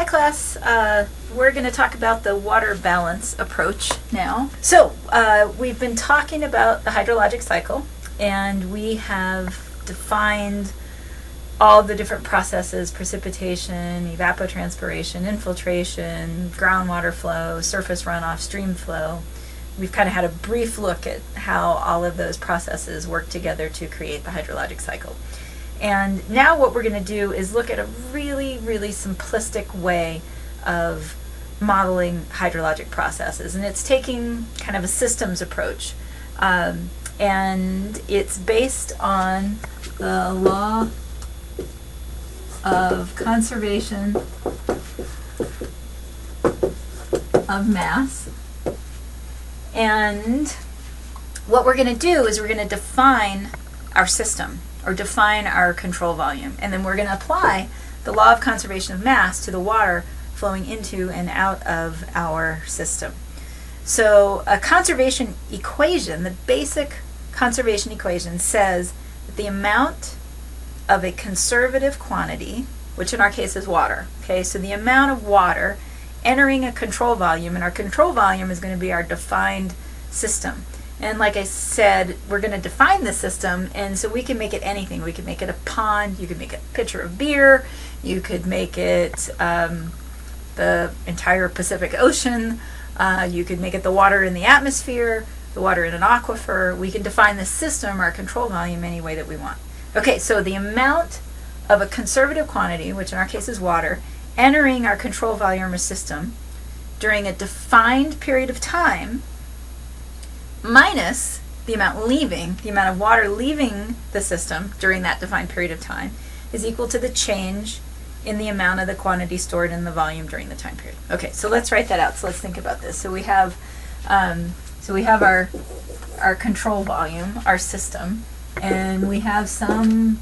Hi class, we're going to talk about the water balance approach now. So we've been talking about the hydrologic cycle, and we have defined all the different processes: precipitation, evapotranspiration, infiltration, groundwater flow, surface runoff, stream flow. We've kind of had a brief look at how all of those processes work together to create the hydrologic cycle. And now what we're going to do is look at a really, really simplistic way of modeling hydrologic processes. And it's taking kind of a systems approach. And it's based on the law of conservation of mass. And what we're going to do is we're going to define our system, or define our control volume, and then we're going to apply the law of conservation of mass to the water flowing into and out of our system. So a conservation equation, the basic conservation equation, says that the amount of a conservative quantity, which in our case is water, okay, so the amount of water entering a control volume, and our control volume is going to be our defined system. And like I said, we're going to define the system, and so we can make it anything. We could make it a pond, you could make it a pitcher of beer, you could make it the entire Pacific Ocean, you could make it the water in the atmosphere, the water in an aquifer. We can define the system, our control volume, any way that we want. Okay, so the amount of a conservative quantity, which in our case is water, entering our control volume or system during a defined period of time, minus the amount leaving, the amount of water leaving the system during that defined period of time, is equal to the change in the amount of the quantity stored in the volume during the time period. Okay, so let's write that out. So let's think about this. So we have our control volume, our system, and we have some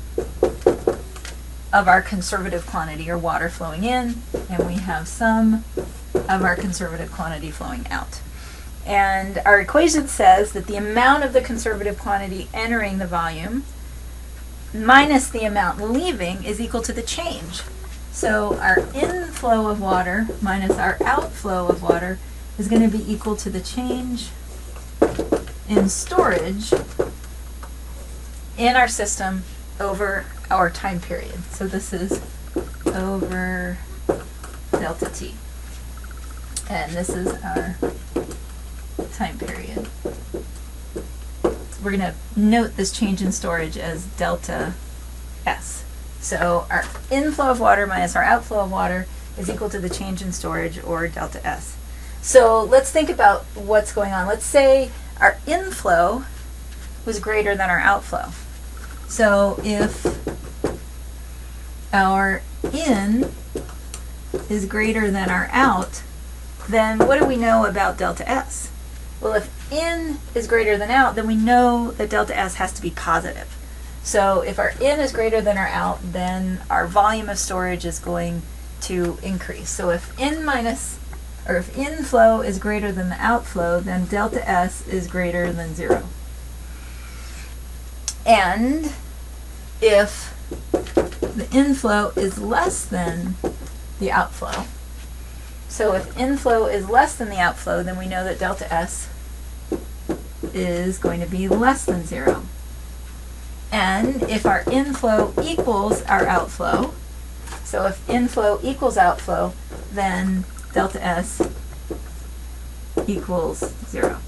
of our conservative quantity, or water, flowing in, and we have some of our conservative quantity flowing out. And our equation says that the amount of the conservative quantity entering the volume minus the amount leaving is equal to the change. So our inflow of water minus our outflow of water is going to be equal to the change in storage in our system over our time period. So this is over delta t. And this is our time period. We're going to note this change in storage as delta S. So our inflow of water minus our outflow of water is equal to the change in storage, or delta S. So let's think about what's going on. Let's say our inflow was greater than our outflow. So if our in is greater than our out, then what do we know about delta S? Well, if in is greater than out, then we know that delta S has to be positive. So if our in is greater than our out, then our volume of storage is going to increase. So if if inflow is greater than the outflow, then delta S is greater than 0. And if the inflow is less than the outflow, so if inflow is less than the outflow, then we know that delta S is going to be less than 0. And if our inflow equals our outflow, so if inflow equals outflow, then delta S equals 0.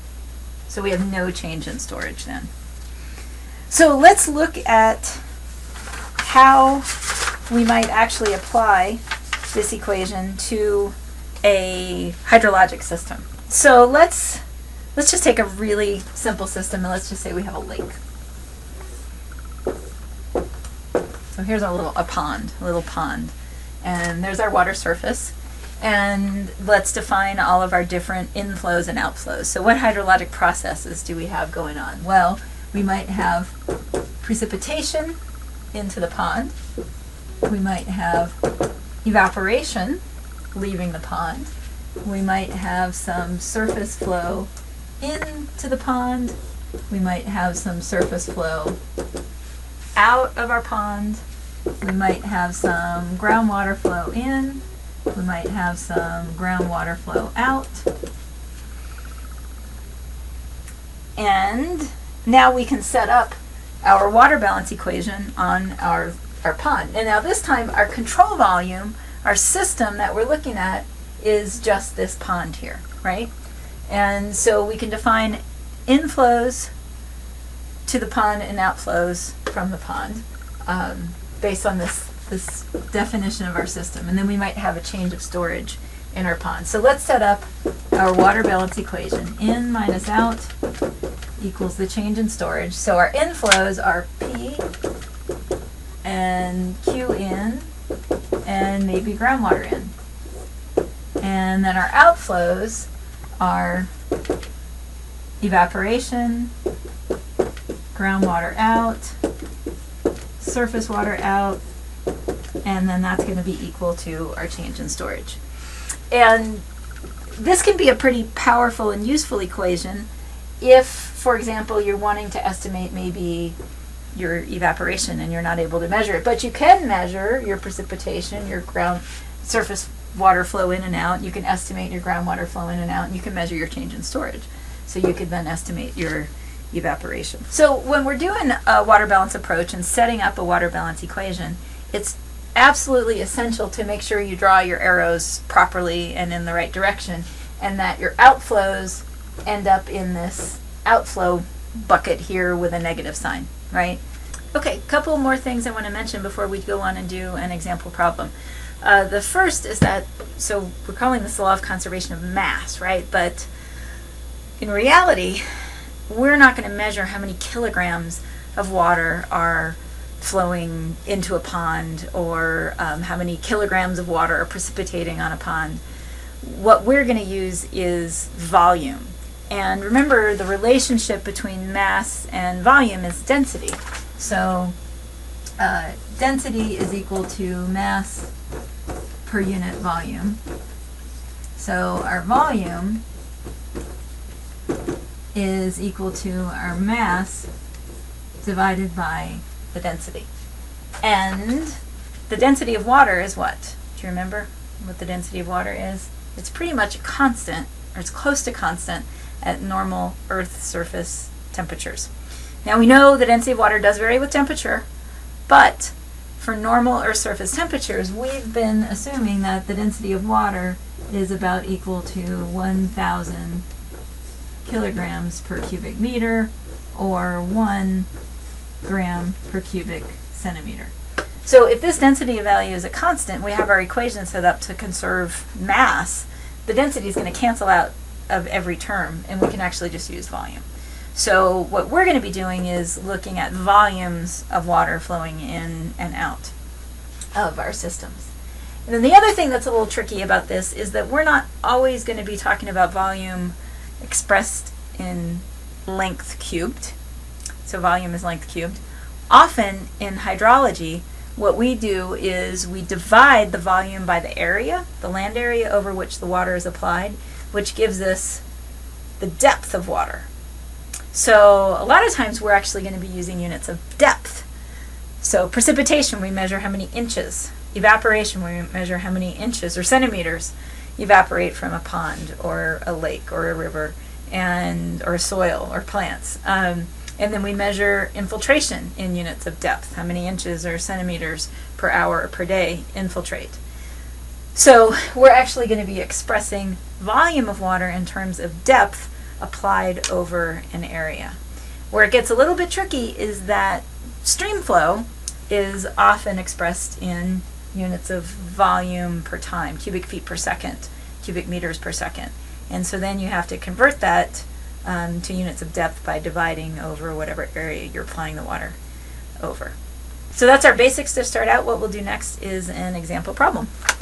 So we have no change in storage then. So let's look at how we might actually apply this equation to a hydrologic system. So let's just take a really simple system, and let's just say we have a lake. So here's a little pond, and there's our water surface, and let's define all of our different inflows and outflows. So what hydrologic processes do we have going on? Well, we might have precipitation into the pond. We might have evaporation leaving the pond. We might have some surface flow into the pond. We might have some surface flow out of our pond. We might have some groundwater flow in, We might have some groundwater flow out. And now we can set up our water balance equation on our pond. And now this time our control volume, our system that we're looking at, is just this pond here, right? And so we can define inflows to the pond and outflows from the pond based on this definition of our system. And then we might have a change of storage in our pond. So let's set up our water balance equation. In minus out equals the change in storage. So our inflows are P and Q in and maybe groundwater in. And then our outflows are evaporation, groundwater out, surface water out, and then that's going to be equal to our change in storage. And this can be a pretty powerful and useful equation if, for example, you're wanting to estimate maybe your evaporation and you're not able to measure it. But you can measure your precipitation, your ground surface water flow in and out. You can estimate your groundwater flow in and out, and you can measure your change in storage. So you could then estimate your evaporation. So when we're doing a water balance approach and setting up a water balance equation, it's absolutely essential to make sure you draw your arrows properly and in the right direction, and that your outflows end up in this outflow bucket here with a negative sign, right? Okay, a couple more things I want to mention before we go on and do an example problem. The first is that, so we're calling this the law of conservation of mass, right? But in reality, we're not going to measure how many kilograms of water are flowing into a pond, or how many kilograms of water are precipitating on a pond. What we're going to use is volume. And remember, the relationship between mass and volume is density. So density is equal to mass per unit volume. So our volume is equal to our mass divided by the density. And the density of water is what? Do you remember what the density of water is? It's pretty much a constant, or it's close to constant, at normal Earth surface temperatures. Now we know the density of water does vary with temperature, but for normal Earth surface temperatures, we've been assuming that the density of water is about equal to 1,000 kilograms per cubic meter, or 1 gram per cubic centimeter. So if this density value is a constant, we have our equation set up to conserve mass. The density is going to cancel out of every term, and we can actually just use volume. So what we're going to be doing is looking at volumes of water flowing in and out of our systems. And then the other thing that's a little tricky about this is that we're not always going to be talking about volume expressed in length cubed. So volume is length cubed. Often in hydrology, what we do is we divide the volume by the area, the land area over which the water is applied, which gives us the depth of water. So a lot of times we're actually going to be using units of depth. So precipitation, we measure how many inches. Evaporation, we measure how many inches or centimeters evaporate from a pond or a lake or a river, or soil or plants. And then we measure infiltration in units of depth, how many inches or centimeters per hour or per day infiltrate. So we're actually going to be expressing volume of water in terms of depth applied over an area. Where it gets a little bit tricky is that stream flow is often expressed in units of volume per time, cubic feet per second, cubic meters per second. And so then you have to convert that to units of depth by dividing over whatever area you're applying the water over. So that's our basics to start out. What we'll do next is an example problem.